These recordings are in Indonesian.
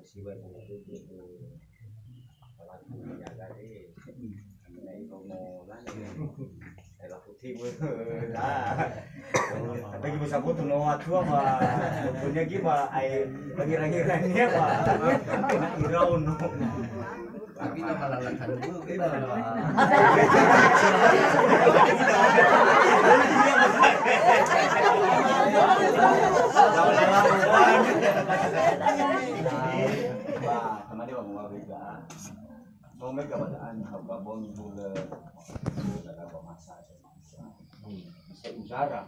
siwa itu apalagi menjaga deh ini kalau lah lah putih dah tapi bisa butuh nawa tua mah punya gimana ai rangi-ranginya mah irau no tapi malah lakan dulu kita kemarin mau bega mau mega badaan harga bon bule daga masa bisa usara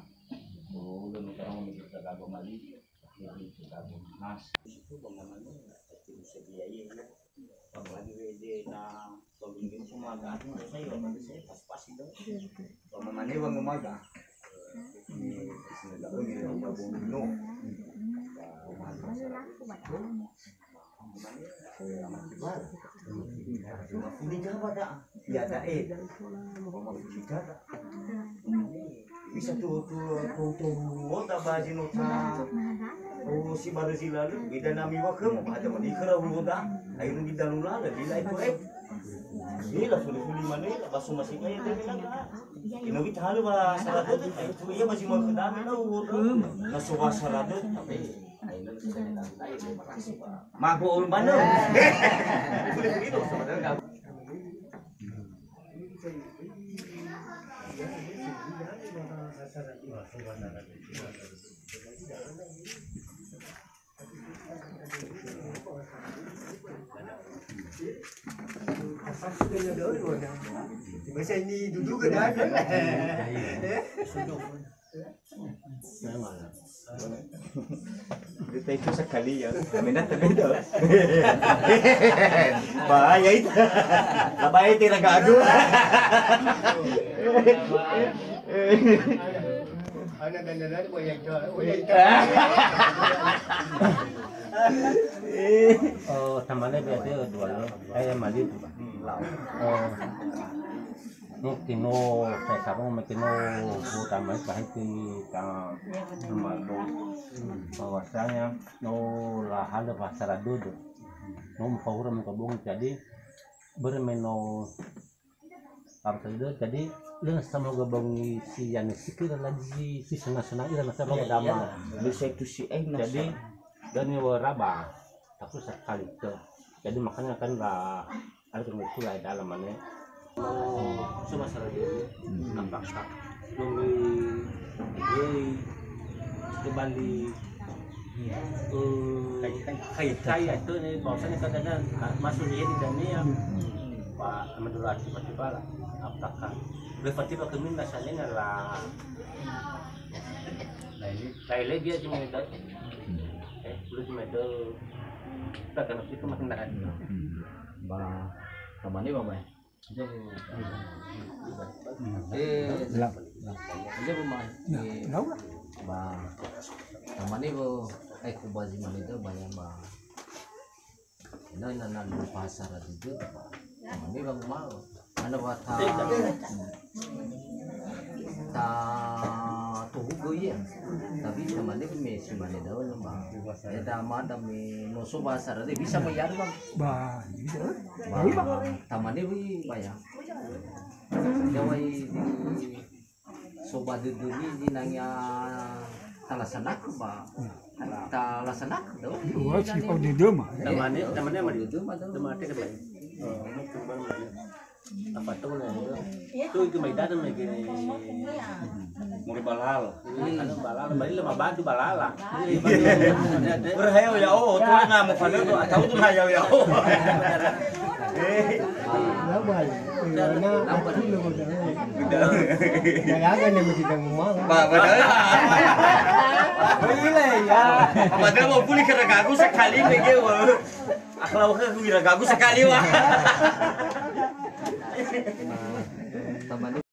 bule sekarang memikir daga mali jadi daga mas itu bagaimana bisa biaya ya apalagi WD na pembimbing semua kan saya pas-pas itu bagaimana bang umaga ini sebenarnya ini gabung dulu ini Jawa dah, ya dah bisa tuh baju nota, si baru si lalu, kita nami wakam, ada mana ikhra udah, ayo kita lalu bila itu Gila suli-suli mana ya, basu masih kaya dia bilang ini kita halu bah saladut, itu iya masih mau kedami lah nasuwa saladut, tapi mago ulun mana? Suli-suli itu sebenarnya. Masa ini duduk ke dalam Kita itu sekali ya, minat terbeda. Bahaya itu, bahaya tidak gaduh. anak dan anak banyak jual. Oh, temannya biasa dua lo, mali tu. Oh, mungkin saya sabung mungkin utama bahaya kita malu bahwasanya lah hal bahasa duduk, favorit mengkabung jadi bermeno apa itu jadi dengan sama gabung si yang sikir lagi si senang-senang itu masa bawa damai Bisa itu si jadi dan raba tapi sekali itu jadi makanya kan lah ada yang itu lah dalam mana cuma salah dia nampak tak nunggu kembali kayak itu nih bahwasanya kadang masuk dia di dalamnya Pak Amadullah tiba-tiba lah apakah tiba-tiba kemin rasanya lah lain dia cuma itu belum cuma itu tak kena itu makin dah bah kemana bang bay? Jadi bang, bah kemana bu? Kubazi mana itu banyak bah. Ini nanam pasar itu, kemana bang mau? Mana buat ta tuh ya, tapi kemana masih mana dah lembang. Ada mana mi nusu pasar itu bisa bayar bang? Bah, Taman ini bayar. Jawai di sobat duduni di nanya talasanak ba? Talasanak do? wah si kau di rumah. temannya mah Itu mah tuh. teman dia kan apa tuh itu mai datang mai gini Mau balal. kan balala bali lama bantu balala Berhayo ya oh, tuh nggak mau pandai tuh, tahu tuh hayo ya oh. Labal. Apa dulu dah. Jangan yang mesti ngomong. Padahal Boleh ya. padahal mau pulih karena gagu sekali begitu. Aklau ke wira gagu sekali wah.